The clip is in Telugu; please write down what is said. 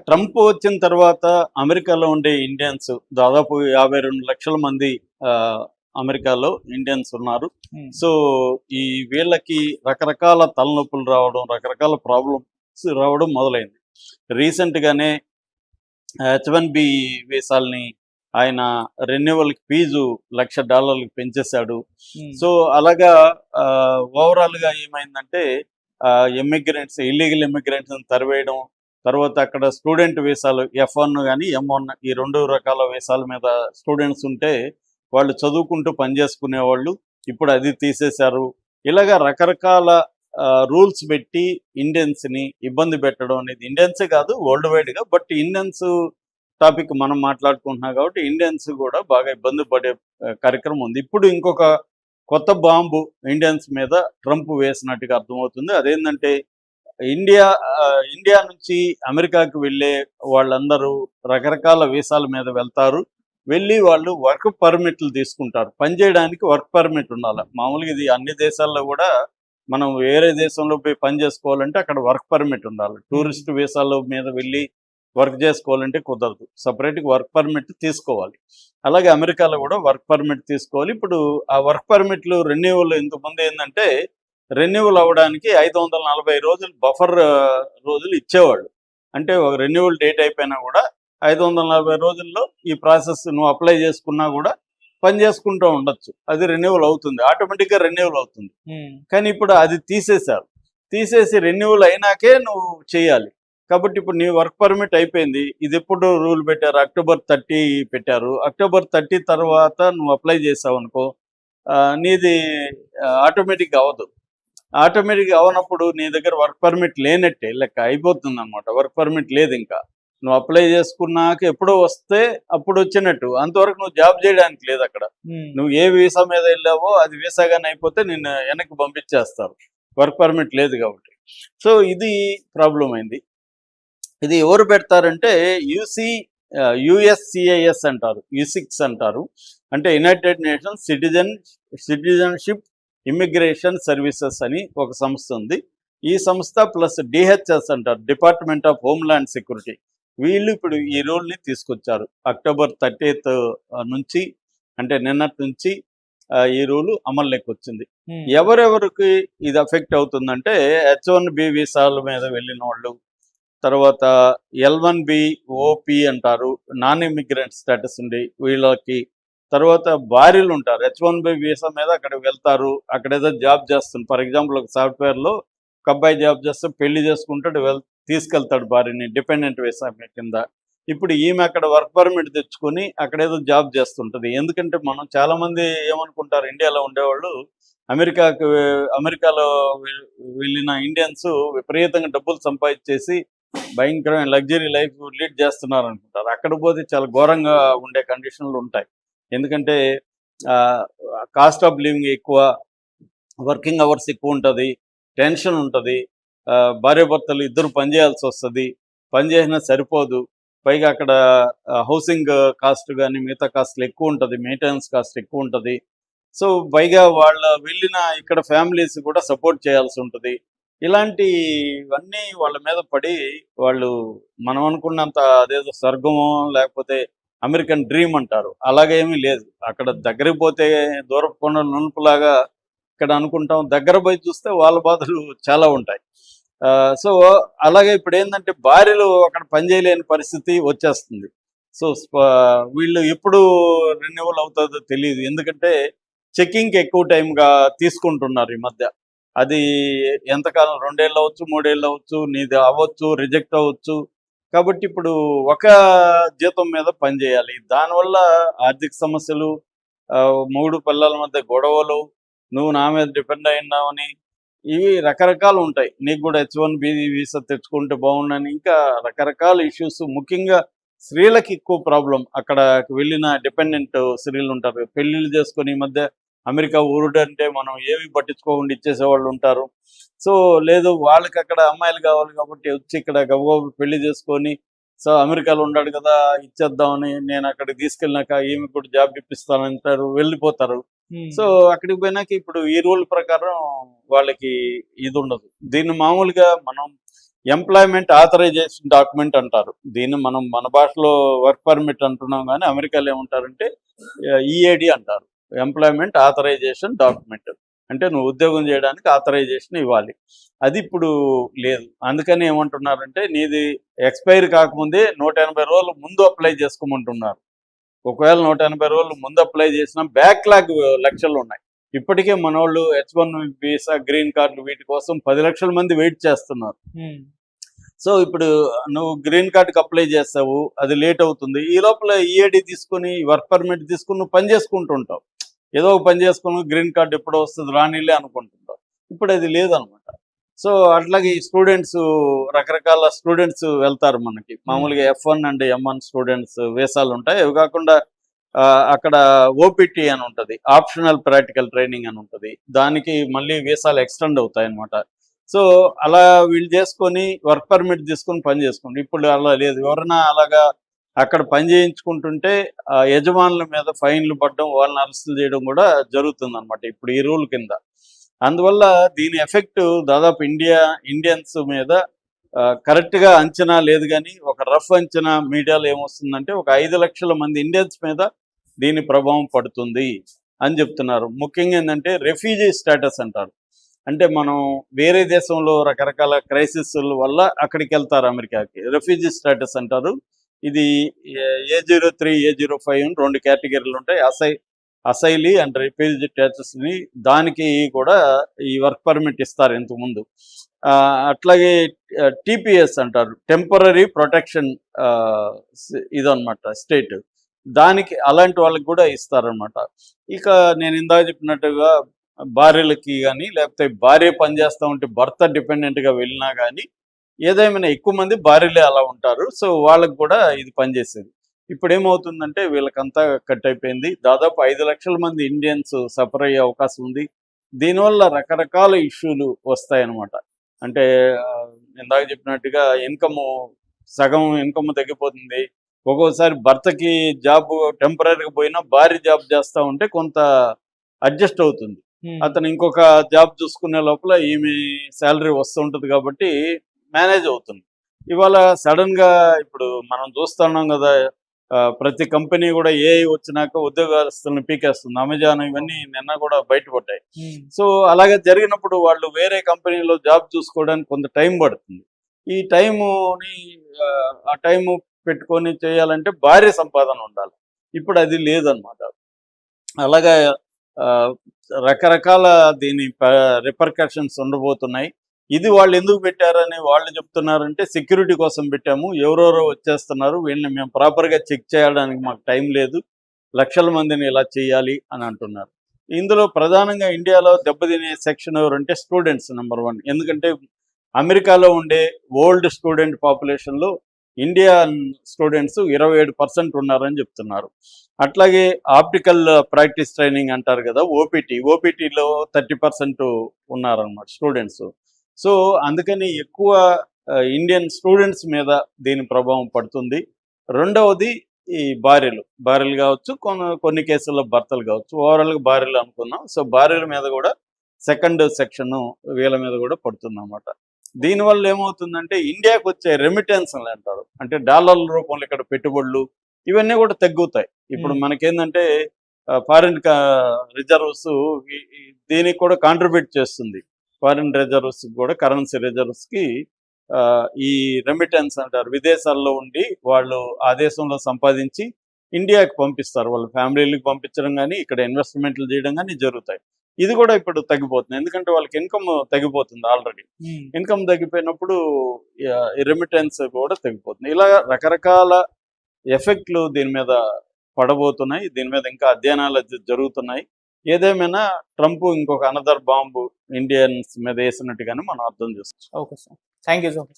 ట్రంప్ వచ్చిన తర్వాత అమెరికాలో ఉండే ఇండియన్స్ దాదాపు 52 లక్షల మంది ఆ, అమెరికాలో ఇండియన్స్ ఉన్నారు. సో ఈ వీళ్ళకి రకరకాల తలనొప్పులు రావడం, రకరకాల ప్రాబ్లమ్స్ రావడం మొదలైంది. రీసెంట్గానే H1B వీసాల్ని ఆయన రెన్యువల్కి ఫీజు $1,00,000 పెంచేశాడు. సో అలాగా ఓవరాల్గా ఏమైందంటే ఇమ్మిగ్రెంట్స్, ఇల్లీగల్ ఇమ్మిగ్రెంట్స్ని తరివేయడం, తర్వాత అక్కడ స్టూడెంట్ వీసాలు F1 కానీ M1 ఈ 2 రకాల వీసాల మీద స్టూడెంట్స్ ఉంటే వాళ్ళు చదువుకుంటూ పనిచేసుకునేవాళ్ళు, ఇప్పుడు అది తీసేశారు. ఇలాగా రకరకాల రూల్స్ పెట్టి ఇండియన్స్ని ఇబ్బంది పెట్టడం అనేది, ఇండియన్సే కాదు వరల్డ్ వైడ్గా, బట్ ఇండియన్స్ టాపిక్ మనం మాట్లాడుకుంటున్నాం కాబట్టి ఇండియన్స్ కూడా బాగా ఇబ్బంది పడే కార్యక్రమం ఉంది. ఇప్పుడు ఇంకొక కొత్త బాంబు ఇండియన్స్ మీద ట్రంప్ వేసినట్టుగా అర్థమవుతుంది. అదేంటంటే ఇండియా ఇండియా నుంచి అమెరికాకి వెళ్ళే వాళ్ళందరూ రకరకాల వీసాల మీద వెళ్తారు. వెళ్ళి వాళ్ళు వర్క్ పర్మిట్లు తీసుకుంటారు. పనిచేయడానికి వర్క్ పర్మిట్ ఉండాలి. మామూలుగా ఇది అన్ని దేశాల్లో కూడా మనం వేరే దేశంలో పోయి పని చేసుకోవాలంటే అక్కడ వర్క్ పర్మిట్ ఉండాలి. టూరిస్ట్ వీసాల మీద వెళ్ళి వర్క్ చేసుకోవాలంటే కుదరదు, సపరేట్గా వర్క్ పర్మిట్ తీసుకోవాలి. అలాగే అమెరికాలో కూడా వర్క్ పర్మిట్ తీసుకోవాలి. ఇప్పుడు ఆ వర్క్ పర్మిట్లు రెన్యూవల్ ఇంతకుముందు ఏంటంటే రెన్యూవల్ అవ్వడానికి 540 రోజులు బఫర్ రోజులు ఇచ్చేవాళ్ళు. అంటే ఒక రెన్యూవల్ డేట్ అయిపోయినా కూడా 540 రోజుల్లో ఈ ప్రాసెస్ నువ్వు అప్లై చేసుకున్నా కూడా పని చేసుకుంటూ ఉండొచ్చు. అది రెన్యూవల్ అవుతుంది, ఆటోమేటిక్గా రెన్యూవల్ అవుతుంది. కానీ ఇప్పుడు అది తీసేశారు. తీసేసి రెన్యూవల్ అయినాకే నువ్వు చేయాలి. కాబట్టి ఇప్పుడు నీ వర్క్ పర్మిట్ అయిపోయింది. ఇది ఎప్పుడు రూల్ పెట్టారు? October 30 పెట్టారు. October 30 తర్వాత నువ్వు అప్లై చేసావు అనుకో, నీది ఆటోమేటిక్గా అవ్వదు. ఆటోమేటిక్గా అవనప్పుడు నీ దగ్గర వర్క్ పర్మిట్ లేనట్టే లెక్క, అయిపోతుంది అనమాట. వర్క్ పర్మిట్ లేదు, ఇంకా నువ్వు అప్లై చేసుకున్నాక ఎప్పుడో వస్తే అప్పుడు వచ్చినట్టు, అంతవరకు నువ్వు జాబ్ చేయడానికి లేదు అక్కడ. నువ్వు ఏ వీసా మీద వెళ్ళావో అది వీసాగానే అయిపోతే నిన్ను వెనక్కి పంపించేస్తారు, వర్క్ పర్మిట్ లేదు కాబట్టి. సో ఇది ప్రాబ్లం అయింది. ఇది ఎవరు పెడతారంటే USCIS అంటారు, U6 అంటారు. అంటే United nations citizenship immigration services అని ఒక సంస్థ ఉంది. ఈ సంస్థ ప్లస్ DHS అంటారు, డిపార్ట్మెంట్ ఆఫ్ హోమ్ల్యాండ్ సెక్యూరిటీ. వీళ్ళు ఇప్పుడు ఈ రూల్ని తీసుకొచ్చారు. October 30 నుంచి, అంటే నిన్నటి నుంచి ఈ రూలు అమల్లోకి వచ్చింది. ఎవరెవరికి ఇది అఫెక్ట్ అవుతుందంటే H1B వీసాల మీద వెళ్ళిన వాళ్ళు, తర్వాత L1B OP అంటారు, నాన్ ఇమిగ్రెంట్ స్టేటస్ ఉండి వీళ్ళకి, తర్వాత భార్యలు ఉంటారు. H1B వీసా మీద అక్కడికి వెళ్తారు, అక్కడ ఏదో జాబ్ చేస్తుంది. ఫర్ ఎగ్జాంపుల్ ఒక సాఫ్ట్వేర్లో ఒక అబ్బాయి జాబ్ చేస్తే పెళ్లి చేసుకుంటాడు, తీసుకెళ్తాడు భార్యని డిపెండెంట్ వీసా కింద. ఇప్పుడు ఈమె అక్కడ వర్క్ పర్మిట్ తెచ్చుకొని అక్కడ ఏదో జాబ్ చేస్తుంటుంది. ఎందుకంటే మనం చాలామంది ఏమనుకుంటారు, ఇండియాలో ఉండేవాళ్ళు అమెరికాలో వెళ్ళిన ఇండియన్స్ విపరీతంగా డబ్బులు సంపాదించేసి భయంకరమైన లగ్జరీ లైఫ్ లీడ్ చేస్తున్నారు అనుకుంటారు. అక్కడ పోతే చాలా ఘోరంగా ఉండే కండిషన్లు ఉంటాయి. ఎందుకంటే కాస్ట్ ఆఫ్ లివింగ్ ఎక్కువ, వర్కింగ్ అవర్స్ ఎక్కువ ఉంటుంది, టెన్షన్ ఉంటుంది, భార్యాభర్తలు ఇద్దరు పనిచేయాల్సి వస్తుంది, పని చేసినా సరిపోదు. పైగా అక్కడ హౌసింగ్ కాస్ట్ కానీ మిగతా కాస్ట్లు ఎక్కువ ఉంటుంది, మెయింటెనెన్స్ కాస్ట్ ఎక్కువ ఉంటుంది. సో పైగా వాళ్ళ వెళ్ళిన ఇక్కడ ఫ్యామిలీస్ కూడా సపోర్ట్ చేయాల్సి ఉంటుంది. ఇలాంటివన్నీ వాళ్ళ మీద పడి వాళ్ళు మనం అనుకున్నంత అదేదో స్వర్గమో లేకపోతే అమెరికన్ డ్రీమ్ అంటారు, అలాగేమీ లేదు. అక్కడ దగ్గరికి పోతే దూరపు కొండల నునుపులాగా ఇక్కడ అనుకుంటాం, దగ్గర పోయి చూస్తే వాళ్ళ బాధలు చాలా ఉంటాయి. సో అలాగే ఇప్పుడు ఏంటంటే భార్యలు అక్కడ పనిచేయలేని పరిస్థితి వచ్చేస్తుంది. సో వీళ్ళు ఎప్పుడు రెన్యువల్ అవుతుందో తెలియదు, ఎందుకంటే చెక్కింగ్కి ఎక్కువ టైంగా తీసుకుంటున్నారు ఈ మధ్య. అది ఎంతకాలం, 2 ఏళ్ళు అవ్వచ్చు, 3 ఏళ్ళు అవ్వచ్చు, నీది అవ్వచ్చు, రిజెక్ట్ అవ్వచ్చు. కాబట్టి ఇప్పుడు ఒక జీతం మీద పనిచేయాలి. దానివల్ల ఆర్థిక సమస్యలు, మొగుడు పిల్లల మధ్య గొడవలు, నువ్వు నా మీద డిపెండ్ అయినావని, ఇవి రకరకాలు ఉంటాయి. నీకు కూడా H1B వీసా తెచ్చుకుంటే బాగుండని, ఇంకా రకరకాల ఇష్యూస్. ముఖ్యంగా స్త్రీలకు ఎక్కువ ప్రాబ్లం. అక్కడ వెళ్ళిన డిపెండెంట్ స్త్రీలు ఉంటారు, పెళ్ళిళ్ళు చేసుకొని ఈ మధ్య అమెరికా ఊరుడంటే మనం ఏమి పట్టించుకోకుండా ఇచ్చేసేవాళ్ళు ఉంటారు. సో లేదు, వాళ్ళకి అక్కడ అమ్మాయిలు కావాలి కాబట్టి వచ్చి ఇక్కడ గబగబా పెళ్లి చేసుకొని, సో అమెరికాలో ఉన్నాడు కదా ఇచ్చేద్దామని నేను అక్కడికి తీసుకెళ్ళినాక ఈమె కూడా జాబ్ ఇప్పిస్తానంటారు, వెళ్ళిపోతారు. సో అక్కడికి పోయినాక ఇప్పుడు ఈ రూల్ ప్రకారం వాళ్ళకి ఇది ఉండదు. దీన్ని మామూలుగా మనం ఎంప్లాయ్మెంట్ ఆథరైజేషన్ డాక్యుమెంట్ అంటారు. దీన్ని మనం మన భాషలో వర్క్ పర్మిట్ అంటున్నాం, కానీ అమెరికాలో ఏమంటారంటే ఈఏడి అంటారు, ఎంప్లాయ్మెంట్ ఆథరైజేషన్ డాక్యుమెంట్. అంటే నువ్వు ఉద్యోగం చేయడానికి ఆథరైజేషన్ ఇవ్వాలి. అది ఇప్పుడు లేదు. అందుకని ఏమంటున్నారంటే నీది ఎక్స్పైర్ కాకముందే 180 రోజులు ముందు అప్లై చేసుకోమంటున్నారు. ఒకవేళ 180 రోజులు ముందు అప్లై చేసినా బ్యాక్లాగ్ లక్షలు ఉన్నాయి. ఇప్పటికే మనోళ్ళు H1 వీసా, గ్రీన్ కార్డు వీటి కోసం 10 లక్షల మంది వెయిట్ చేస్తున్నారు. సో ఇప్పుడు నువ్వు గ్రీన్ కార్డుకి అప్లై చేస్తావు, అది లేట్ అవుతుంది. ఈ లోపల ఈఏడి తీసుకుని, వర్క్ పర్మిట్ తీసుకుని నువ్వు పని చేసుకుంటుంటావు. ఏదో ఒక పని చేసుకుని గ్రీన్ కార్డు ఎప్పుడో వస్తుంది రానిలే అనుకుంటుంటావు. ఇప్పుడు అది లేదనమాట. సో అట్లాగే ఈ స్టూడెంట్స్, రకరకాల స్టూడెంట్స్ వెళ్తారు మనకి. మామూలుగా F1 అండ్ M1 స్టూడెంట్స్ వీసాలు ఉంటాయి. అవి కాకుండా అక్కడ ఓపీటీ అని ఉంటుంది, ఆప్షనల్ ప్రాక్టికల్ ట్రైనింగ్ అని ఉంటుంది. దానికి మళ్ళీ వీసాలు ఎక్స్టెండ్ అవుతాయి అనమాట. సో అలా వీళ్ళు చేసుకొని వర్క్ పర్మిట్ తీసుకొని పని చేసుకుంటారు. ఇప్పుడు అలా లేదు. ఎవరైనా అలాగా అక్కడ పని చేయించుకుంటుంటే యజమానుల మీద ఫైన్లు పడడం, వాళ్ళని అరెస్టులు చేయడం కూడా జరుగుతుంది అనమాట ఇప్పుడు ఈ రూల్ కింద. అందువల్ల దీని ఎఫెక్ట్ దాదాపు ఇండియన్స్ మీద కరెక్ట్గా అంచనా లేదు, కానీ ఒక రఫ్ అంచనా మీడియాలో ఏమొస్తుందంటే ఒక 5 లక్షల మంది ఇండియన్స్ మీద దీని ప్రభావం పడుతుంది అని చెప్తున్నారు. ముఖ్యంగా ఏంటంటే రెఫ్యూజీ స్టేటస్ అంటారు. అంటే మనం వేరే దేశంలో రకరకాల క్రైసిస్ వల్ల అక్కడికి వెళ్తారు అమెరికాకి, రెఫ్యూజీ స్టేటస్ అంటారు. ఇది A03, A05 అని 2 కేటగిరీలు ఉంటాయి. అసైలీ అండ్ రెఫ్యూజీ స్టేటస్ని, దానికి కూడా ఈ వర్క్ పర్మిట్ ఇస్తారు ఇంతకుముందు. అట్లాగే TPS అంటారు, టెంపరరీ ప్రొటెక్షన్ ఇదన్నమాట స్టేట్, దానికి అలాంటి వాళ్ళకి కూడా ఇస్తారనమాట. ఇక నేను ఇందాక చెప్పినట్టుగా భార్యలకి కానీ, లేకపోతే భార్య పనిచేస్తూ ఉంటే భర్త డిపెండెంట్గా వెళ్ళినా కానీ, ఏదేమైనా ఎక్కువ మంది భార్యలే అలా ఉంటారు. సో వాళ్ళకు కూడా ఇది పనిచేసేది. ఇప్పుడు ఏమవుతుందంటే వీళ్ళకంతా కట్ అయిపోయింది. దాదాపు 5 లక్షల మంది ఇండియన్స్ సఫర్ అయ్యే అవకాశం ఉంది. దీనివల్ల రకరకాల ఇష్యూలు వస్తాయన్నమాట. అంటే ఇందాక చెప్పినట్టుగా సగం ఇన్కమ్ తగ్గిపోతుంది. ఒక్కోసారి భర్తకి జాబ్ టెంపరీగా పోయినా భార్య జాబ్ చేస్తూ ఉంటే కొంత అడ్జస్ట్ అవుతుంది. అతను ఇంకొక జాబ్ చూసుకునే లోపల ఈమె శాలరీ వస్తుంటుంది కాబట్టి మేనేజ్ అవుతుంది. ఇవాళ సడన్గా ఇప్పుడు మనం చూస్తున్నాం కదా, ప్రతి కంపెనీ కూడా AI వచ్చినాక ఉద్యోగస్తులను పీకేస్తుంది. అమెజాన్ ఇవన్నీ నిన్న కూడా బయటపడ్డాయి. సో అలాగే జరిగినప్పుడు వాళ్ళు వేరే కంపెనీలో జాబ్ చూసుకోవడానికి కొంత టైం పడుతుంది. ఈ ఆ టైము పెట్టుకొని చేయాలంటే భారీ సంపాదన ఉండాలి. ఇప్పుడు అది లేదనమాట. అలాగా రకరకాల దీని రిపర్కషన్స్ ఉండబోతున్నాయి. ఇది వాళ్ళు ఎందుకు పెట్టారని వాళ్ళు చెప్తున్నారంటే సెక్యూరిటీ కోసం పెట్టాము, ఎవరెవరో వచ్చేస్తున్నారు, వీళ్ళని మేము ప్రాపర్గా చెక్ చేయడానికి మాకు టైం లేదు, లక్షల మందిని ఇలా చేయాలి అని అంటున్నారు. ఇందులో ప్రధానంగా ఇండియాలో దెబ్బతినే సెక్షన్ ఎవరంటే స్టూడెంట్స్ నెంబర్ 1. ఎందుకంటే అమెరికాలో ఉండే ఓల్డ్ స్టూడెంట్ పాపులేషన్లో ఇండియన్ స్టూడెంట్స్ 27% ఉన్నారని చెప్తున్నారు. అట్లాగే ఆప్టికల్ ప్రాక్టీస్ ట్రైనింగ్ అంటారు కదా, ఓపీటీలో 30% ఉన్నారన్నమాట స్టూడెంట్స్. సో అందుకని ఎక్కువ ఇండియన్ స్టూడెంట్స్ మీద దీని ప్రభావం పడుతుంది. రెండవది ఈ భార్యలు కావచ్చు, కొన్ని కేసుల్లో భర్తలు కావచ్చు, ఓవరాల్గా భార్యలు అనుకున్నాం. సో భార్యల మీద కూడా సెకండ్ సెక్షన్ వీళ్ళ మీద కూడా పడుతుంది అన్నమాట. దీనివల్ల ఏమవుతుందంటే ఇండియాకు వచ్చే రెమిటెన్స్లు అంటారు, అంటే డాలర్ల రూపంలో ఇక్కడ పెట్టుబడులు ఇవన్నీ కూడా తగ్గుతాయి. ఇప్పుడు మనకేంటంటే ఫారిన్ రిజర్వ్స్ దీనికి కూడా కాంట్రిబ్యూట్ చేస్తుంది. ఫారిన్ రిజర్వ్స్ కూడా, కరెన్సీ రిజర్వ్స్కి ఈ రెమిటెన్స్ అంటారు, విదేశాల్లో ఉండి వాళ్ళు ఆ దేశంలో సంపాదించి ఇండియాకి పంపిస్తారు. వాళ్ళ ఫ్యామిలీలకు పంపించడం కానీ, ఇక్కడ ఇన్వెస్ట్మెంట్లు చేయడం కానీ జరుగుతాయి. ఇది కూడా ఇప్పుడు తగ్గిపోతుంది, ఎందుకంటే వాళ్ళకి ఇన్కమ్ తగ్గిపోతుంది. ఆల్రెడీ ఇన్కమ్ తగ్గిపోయినప్పుడు ఈ రెమిటెన్స్ కూడా తగ్గిపోతుంది. ఇలా రకరకాల ఎఫెక్ట్లు దీని మీద పడబోతున్నాయి. దీని మీద ఇంకా అధ్యయనాలు జరుగుతున్నాయి. ఏదేమైనా ట్రంప్ ఇంకొక అనదర్ బాంబు ఇండియన్స్ మీద వేసినట్టుగానే మనం అర్థం చేసుకోవచ్చు. Okay sir, thank you so much.